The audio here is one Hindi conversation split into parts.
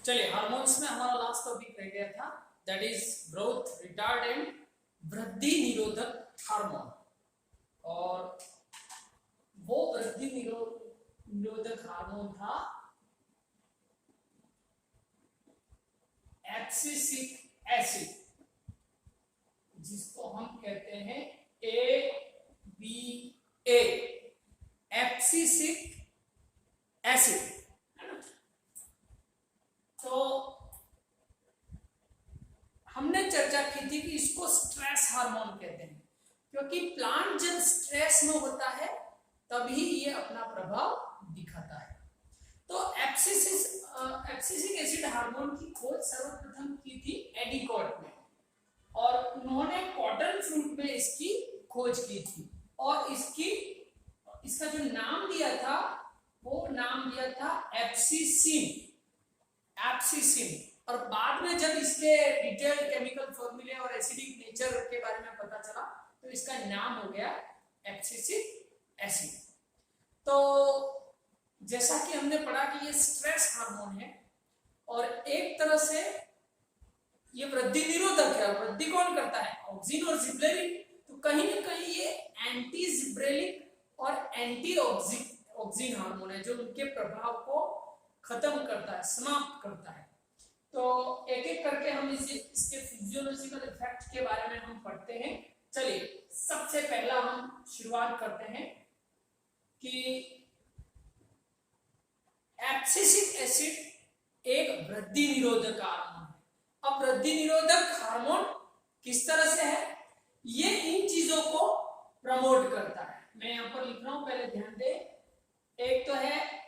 चलिए, हार्मोन्स में हमारा लास्ट टॉपिक रह गया था, दैट इज ग्रोथ रिटार्डेंट, वृद्धि निरोधक हार्मोन। और वो वृद्धि निरोधक हार्मोन था एब्सिसिक एसिड, जिसको हम कहते हैं ABA, एब्सिसिक एसिड। तो हमने चर्चा की थी कि इसको स्ट्रेस हार्मोन कहते हैं, क्योंकि प्लांट जब स्ट्रेस में होता है तभी ये अपना प्रभाव दिखाता है। तो एब्सिसिक एसिड हार्मोन की खोज सर्वप्रथम की थी एडिकॉट ने, और उन्होंने कॉटन फ्रूट में इसकी खोज की थी, और इसका जो नाम दिया था वो नाम दिया था एब्सिसिन। और बाद में जब इसके डिटेल्ड केमिकल फॉर्मूले और एसिडिक नेचर के बारे में पता चला तो इसका नाम हो गया एब्सिसिक एसिड। तो जैसा कि हमने पढ़ा कि ये स्ट्रेस हार्मोन है और एक तरह से ये वृद्धि निरोधक है। वृद्धि कौन करता है? ऑक्सिन और जिब्रेलिक। तो कहीं ना कहीं ये एंटी जिब्रेलिक और एंटी ऑक्सिन हार्मोन है जो उनके प्रभाव को खत्म करता है, समाप्त करता है। तो एक एक करके हम इसके फिजियोलॉजिकल इफेक्ट के बारे में हम पढ़ते हैं। चलिए, सबसे पहला हम शुरुआत करते हैं कि एब्सिसिक एसिड एक वृद्धि निरोधक हार्मोन है। अब वृद्धि निरोधक हार्मोन किस तरह से है? ये इन चीजों को प्रमोट करता है। मैं यहां पर लिख रहा हूं, पहले ध्यान दें। एक तो है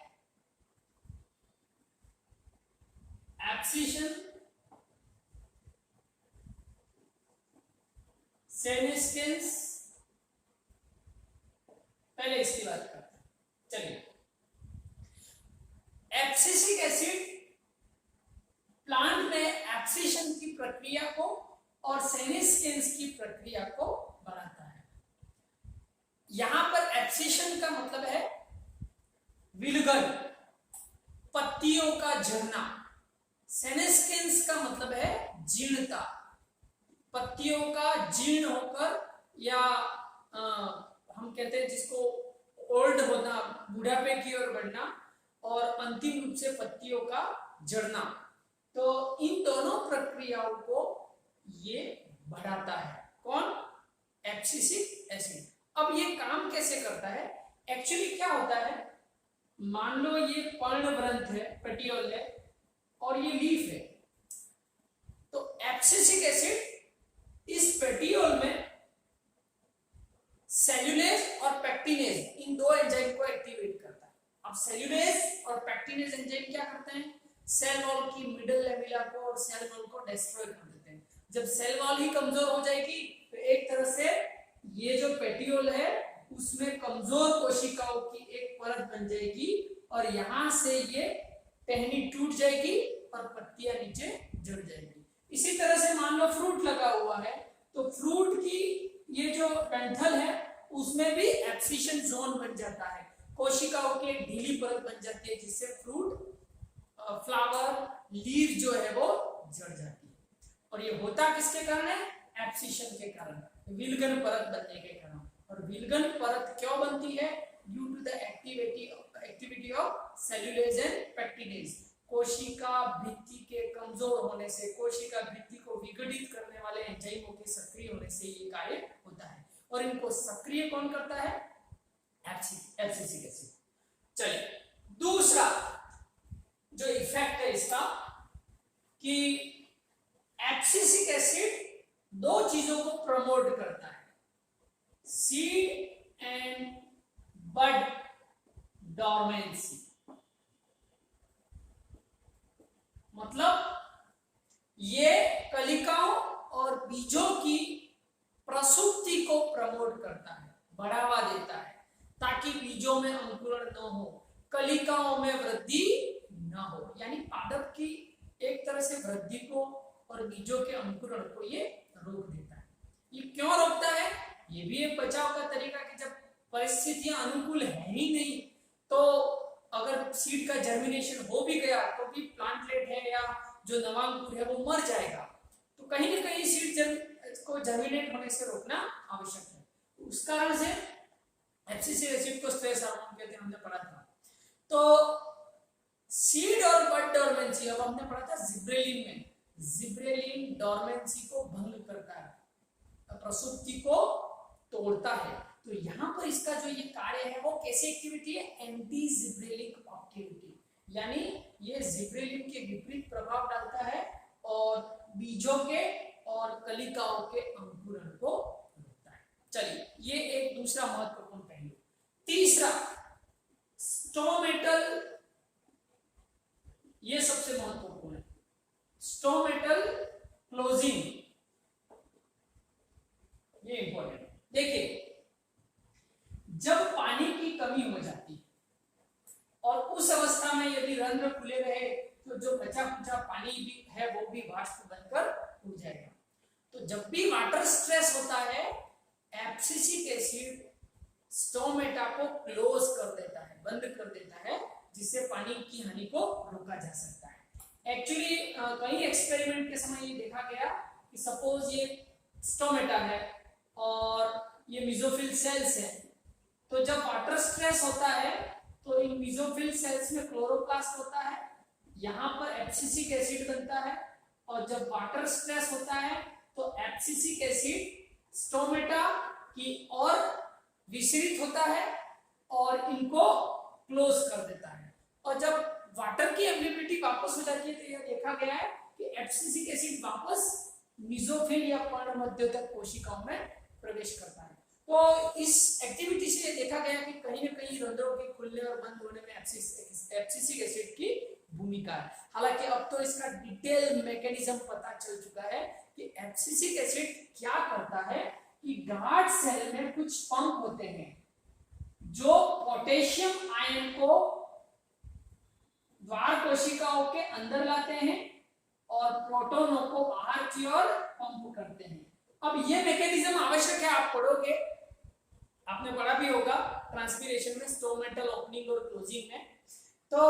एब्सिशन, सेनेस्केंस। पहले इसकी बात करते हैं। चलिए, एब्सिसिक एसिड प्लांट में एब्सिशन की प्रक्रिया को और सेनेस्केंस की प्रक्रिया को बढ़ाता है। यहां पर एब्सिशन का मतलब है विलगन, पत्तियों का झड़ना। सेनेस्केंस का मतलब है जीर्णता, पत्तियों का जीर्ण होकर, या हम कहते हैं जिसको ओल्ड होना, बुढ़ापे की ओर बढ़ना, और अंतिम रूप से पत्तियों का झड़ना। तो इन दोनों प्रक्रियाओं को ये बढ़ाता है। कौन? Abscisic acid. अब ये काम कैसे करता है? एक्चुअली क्या होता है, मान लो ये पर्णग्रंथ है, पेटियोल है, और ये लीफ है। तो एब्सिसिक एसिड इस पेटियोल में सेल्यूलेज और पेक्टिनेज, इन दो एंजाइम को एक्टिवेट करता है। अब सेल्यूलेज और पेक्टिनेज एंजाइम क्या करते हैं? सेल वॉल की मिडल लेमिला को और सेल वॉल को डिस्ट्रॉय कर देते हैं। जब सेल वॉल ही कमजोर हो जाएगी तो एक तरह से ये जो पेटियोल है उसमें कमजोर कोशिकाओं की एक परत बन जाएगी, और यहां से ये टहनी टूट जाएगी और पत्तियां नीचे जड़ जाएगी। इसी तरह से मान लो फ्रूट लगा हुआ है, तो फ्रूट की ये जो डंठल है उसमें भी एब्सिशन जोन बन जाता है, कोशिकाओं की एक ढीली परत बन जाती है, जिससे फ्रूट, फ्लावर, लीफ जो है वो जड़ जाती है। और ये होता किसके कारण है? एब्सिशन के कारण, विलगन परत बनने के कारण। और विलगन परत क्यों बनती है? Due to the activity of cellulase and pectinase. कोशिका भित्ति के कमजोर होने से, कोशिका भित्ति को विघटित करने वाले एंजाइमों के सक्रिय होने से ये कार्य होता है। और इनको सक्रिय कौन करता है? Abscisic acid. चलिए, दूसरा जो इफेक्ट है इसका, कि एब्सिसिक एसिड दो चीजों को प्रमोट करता है, सीड एंड बड डॉर्मेंसी। मतलब ये कलिकाओं और बीजों की प्रसुप्ति को प्रमोट करता है, बढ़ावा देता है, ताकि बीजों में अंकुरण न हो, कलिकाओं में वृद्धि न हो। यानी पादप की एक तरह से वृद्धि को और बीजों के अंकुरण को ये रोक देता है। ये क्यों रोकता है? ये भी एक बचाव का तरीका, कि जब परिस्थितियां अनुकूल है ही नहीं तो अगर सीड का जर्मिनेशन हो भी गया तो भी प्लांटलेट है या जो नवांकुर है वो मर जाएगा। तो कहीं ना कहीं सीड को जर्मिनेट होने से रोकना आवश्यक है। उस कारण से एफसीसी एसिड को स्ट्रेस हार्मोन कहते हैं, हमने पढ़ा था। तो सीड और बड डोरमेंसी, अब हमने पढ़ा था जिब्रेलिन में, जिब्रेलिन डोरमेंसी को भंग करता है, प्रसुप्ति को तोड़ता है। तो यहाँ पर इसका जो ये कार्य है वो कैसी एक्टिविटी है, एंटी जिब्रेलिक एक्टिविटी, यानी ये जिब्रेलिन के विपरीत प्रभाव डालता है और बीजों के और कलिकाओं के अंकुरण को रोकता है। चलिए, ये एक दूसरा महत्वपूर्ण पहलू। तीसरा, स्टोमेटल, ये सबसे महत्वपूर्ण है, स्टोमेटल क्लोजिंग, ये इंपॉर्टेंट। देखिए, जब पानी की कमी हो जाती है और उस अवस्था में यदि रंध्र खुले रहे तो जो बचा खुचा पानी भी है वो भी वाष्प बनकर उड़ जाएगा। तो जब भी वाटर स्ट्रेस होता है, एब्सिसिक एसिड स्टोमेटा को क्लोज कर देता है, बंद कर देता है, जिससे पानी की हानि को रोका जा सकता है। एक्चुअली कई एक्सपेरिमेंट के समय ये देखा गया कि सपोज ये स्टोमेटा है और ये मेसोफिल सेल्स है, तो जब वाटर स्ट्रेस होता है तो इन मेसोफिल सेल्स में क्लोरोप्लास्ट होता है, यहाँ पर एब्सिसिक एसिड बनता है, और जब वाटर स्ट्रेस होता है तो एब्सिसिक एसिड स्टोमेटा की ओर विसरित होता है और इनको क्लोज कर देता है। और जब वाटर की अवेलेबिलिटी वापस हो जाती है तो यह देखा गया है कि एब्सिसिक एसिड वापस मेसोफिल या पर्णमध्यतक कोशिकाओं में प्रवेश करता है। तो इस एक्टिविटी से देखा गया कि कहीं ना कहीं रंध्रों के खुलने और बंद होने में एब्सिसिक एसिड की भूमिका है। हालांकि अब तो इसका डिटेल मैकेनिज्म पता चल चुका है कि एब्सिसिक एसिड क्या करता है कि गार्ड सेल में कुछ पंप होते हैं जो पोटेशियम आयन को द्वार कोशिकाओं के अंदर लाते हैं और प्रोटोनों को बाहर की ओर पंप करते हैं। अब ये मैकेनिज्म आवश्यक है, आप पढ़ोगे, आपने पढ़ा भी होगा ट्रांसपिरेशन में, स्टोमेटल ओपनिंग और क्लोजिंग में। तो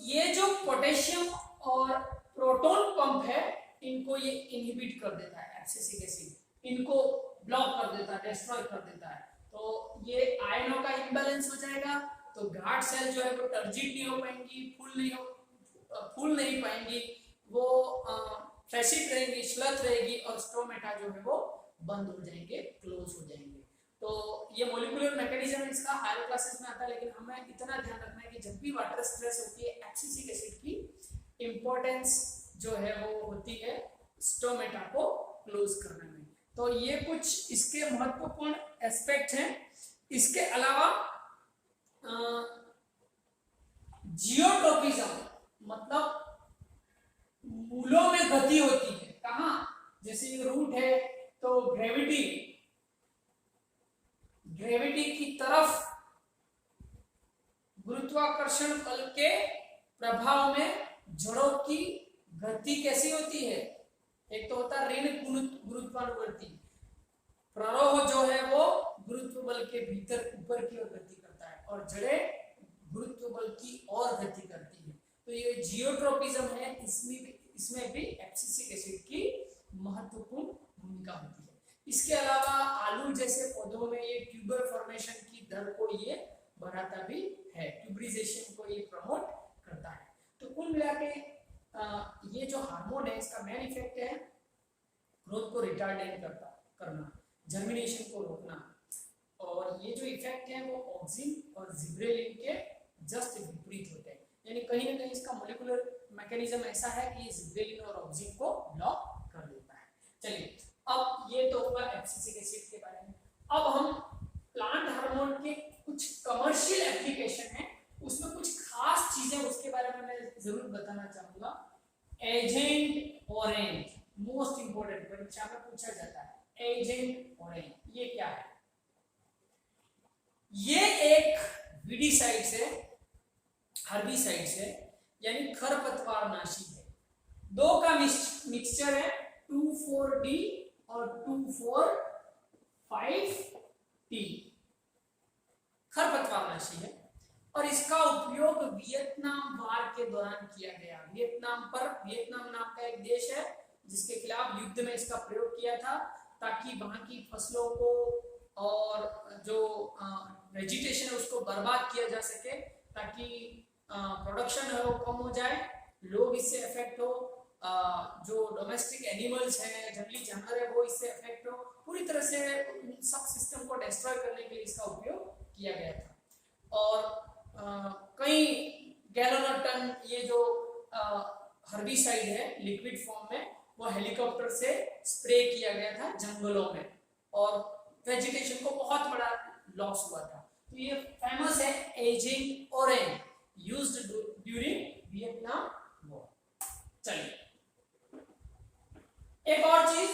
ये जो पोटेशियम और प्रोटोन पंप है, इनको ये इनहिबिट कर देता है एब्सिसिक एसिड, इनको ब्लॉक कर देता है, डिस्ट्रॉय कर देता है। तो ये आयनों का इम्बैलेंस हो जाएगा, तो गार्ड सेल जो है वो टर्जिट नहीं हो पाएंगी, फूल नहीं पाएंगी, वो फ्लैशिड रहेंगी, श्लथ रहेगी, और स्टोमेटा जो है वो बंद हो जाएंगे, क्लोज हो जाएंगे। तो ये मॉलिक्यूलर मैकेनिज्म इसका हायर क्लासेस में आता है, लेकिन हमें इतना ध्यान रखना है कि जब भी वाटर स्ट्रेस होती है, एब्सिसिक एसिड की इंपॉर्टेंस जो है वो होती है स्टोमेटा को क्लोज करने में। तो ये कुछ इसके महत्वपूर्ण एस्पेक्ट हैं। इसके अलावा जियोट्रोपिज्म, मतलब मूलों में गति होती है, कहाँ, जैसे ये रूट है तो ग्रेविटी की तरफ गुरुत्वाकर्षण बल के प्रभाव में जड़ों की गति कैसी होती है, एक तो होता है ऋण गुरुत्वानुवर्ती, प्ररोह जो है वो गुरुत्व बल के भीतर ऊपर की ओर गति करता है और जड़ें गुरुत्व बल की ओर गति करती है। तो ये जियोट्रोपिज्म है, इसमें भी एब्सिसिक एसिड की महत्वपूर्ण भूमिका होती है। इसके अलावा आलू जैसे पौधों में ये ट्यूबर फॉर्मेशन की दर को ये बढ़ाता भी है, ट्यूबराइजेशन को ये प्रमोट करता है। तो कुल मिला के ये जो हार्मोन है इसका मेन इफेक्ट है ग्रोथ को रिटार्डेंट करना, जर्मिनेशन को रोकना, और ये जो इफेक्ट है वो ऑक्सिन और जिब्रेलिन के जस्ट विपरीत होते हैं। यानी कहीं ना कहीं इसका मॉलिक्यूलर मैकेनिज्म ऐसा है कि ये जिब्रेलिन और ऑक्सिन को ब्लॉक कर देता है। चलिए, अब ये तो होगा एब्सिसिक एसिड के बारे में। अब हम प्लांट हार्मोन के कुछ कमर्शियल एप्लीकेशन हैं, उसमें कुछ खास चीजें उसके बारे में मैं जरूर बताना चाहूंगा। एजेंट ऑरेंज, मोस्ट इंपोर्टेंट, परीक्षा में पूछा जाता है, एजेंट ऑरेंज ये क्या है? ये एक वीडीसाइड है, हर्बिसाइड है, यानी खरपतवार नाशी है। दो का मिक्सचर है, 2,4-D और 2,4,5-T, खरपतवार नाशी है। और इसका उपयोग वियतनाम वार के दौरान किया गया। वियतनाम नाम का एक देश है जिसके खिलाफ युद्ध में इसका प्रयोग किया था, ताकि वहां की फसलों को और जो वेजिटेशन है उसको बर्बाद किया जा सके, ताकि प्रोडक्शन है वो कम हो जाए, लोग इससे अफेक्ट हो, जो डोमेस्टिक एनिमल्स हैं, जंगली जानवर है, वो इससे अफेक्ट हो, पूरी तरह से सब सिस्टम को डिस्ट्रॉय करने के लिए इसका उपयोग किया गया था। और कई गैलन और टन ये जो हर्बिसाइड है लिक्विड फॉर्म में, वो हेलीकॉप्टर से स्प्रे किया गया था जंगलों में, और वेजिटेशन को बहुत बड़ा लॉस हुआ था। तो ये फेमस है agent orange used during Vietnam war. चलिए एक और चीज,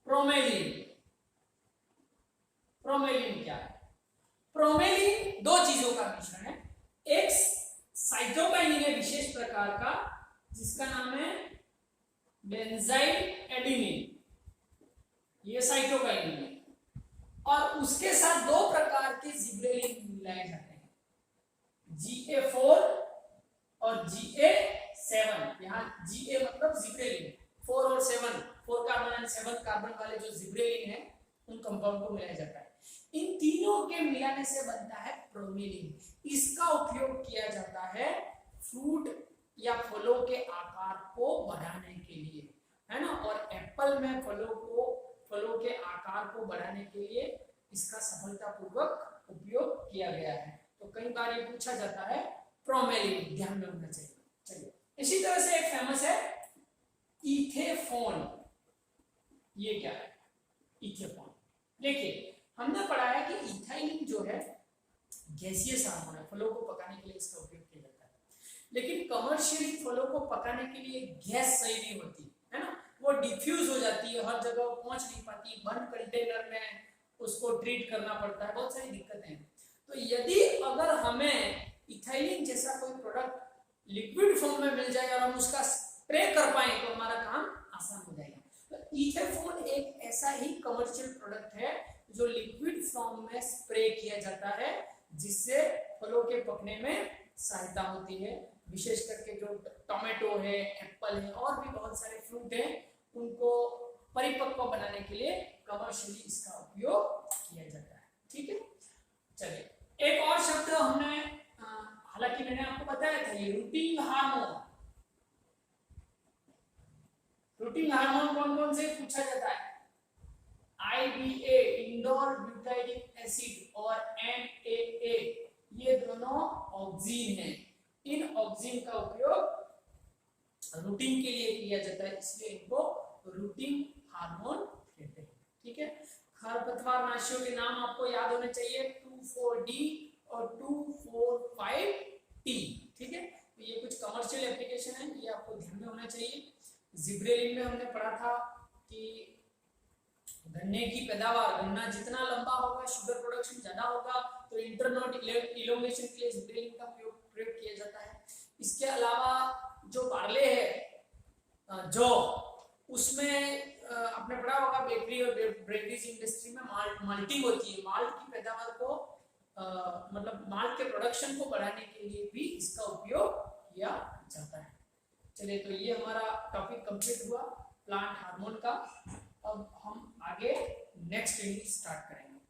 प्रोमेलिन। प्रोमेलिन क्या है? प्रोमेलिन दो चीजों का मिश्रण है। एक साइटोकाइनिन है विशेष प्रकार का, जिसका नाम है बेंजाइल एडेनिन, ये साइटोकाइनिन है, और उसके साथ दो प्रकार के जिब्रेलिन मिलाए जाते हैं, GA4 और GA7। यहाँ GA मतलब जिब्रेलिन, 4 और 7, 4 कार्बन एंड 7 कार्बन वाले जो जिब्रेलिन है उन कंपाउंड को मिलाया जाता है। इन तीनों के मिलाने से बनता है प्रोमेलिन। इसका उपयोग किया जाता है फ्रूट या फलों के आकार को बढ़ाने के लिए, है ना, और एप्पल में फलों के आकार को बढ़ाने के लिए इसका सफलतापूर्वक उपयोग किया गया है। तो कई बार ये पूछा जाता है, प्रोमेलिन ध्यान में होना चाहिए। चलिए इसी तरह से एक फेमस है इथेफोन। ये क्या है इथेफोन? देखिए हमने पढ़ा है कि इथाइलिन जो है गैसीय हार्मोन है, फलों को पकाने के लिए इसका उपयोग किया जाता है, लेकिन कमर्शियली फलों को पकाने के लिए गैस सही नहीं होती है ना, वो डिफ्यूज हो जाती है, हर जगह पहुंच नहीं पाती, बंद कंटेनर में उसको ट्रीट करना पड़ता है, बहुत सारी दिक्कतें हैं। तो यदि अगर हमें इथाइलिन जैसा कोई प्रोडक्ट लिक्विड फॉर्म में मिल जाए और हम उसका स्प्रे कर पाए तो हमारा काम आसान हो जाएगा। तो इथेफोन एक ऐसा ही कमर्शियल प्रोडक्ट है जो लिक्विड फॉर्म में स्प्रे किया जाता है, जिससे फलों के पकने में सहायता होती है। विशेष करके जो टोमेटो है, एप्पल है, और भी बहुत सारे फ्रूट हैं, उनको परिपक्व बनाने के लिए कमर्शियली इसका उपयोग किया जाता है। ठीक है, चलिए एक और शब्द हमने, हालांकि मैंने आपको बताया था, ये रूटिंग हार्मोन। रूटिंग हार्मोन कौन कौन से पूछा जाता है? IBA इंडोर ब्यूटाइलिक एसिड और NAA, ये दोनों ऑक्सीन हैं। इन ऑक्सीन का उपयोग रूटिंग के लिए किया जाता है, इसलिए इनको रूटिंग हार्मोन कहते हैं। ठीक है, खरपतवार नाशियों के नाम आपको याद होने चाहिए, 2,4-D और 2,4,5-T। ठीक है, तो ये कुछ कमर्शियल एप्लीकेशन है, ये आपको ध्यान में होना चाहिए। जिब्रेलिन में हमने पढ़ा था कि गन्ने की पैदावार, गन्ना जितना लंबा होगा, शुगर प्रोडक्शन ज्यादा होगा, तो इंटरनोड इलोंगेशन के लिए जिब्रेलिन का प्रयोग किया जाता है। इसके अलावा जो बार्ले है, जो उसमें आपने पढ़ा होगा बेकरी और ब्रेवरीज इंडस्ट्री में माल्टिंग होती है, माल्ट की पैदावार को मतलब माल्ट के प्रोडक्शन को बढ़ाने के लिए भी इसका उपयोग किया जाता है। चलिए, तो ये हमारा टॉपिक कंप्लीट हुआ प्लांट हार्मोन का। अब हम आगे नेक्स्ट यूनिट स्टार्ट करेंगे।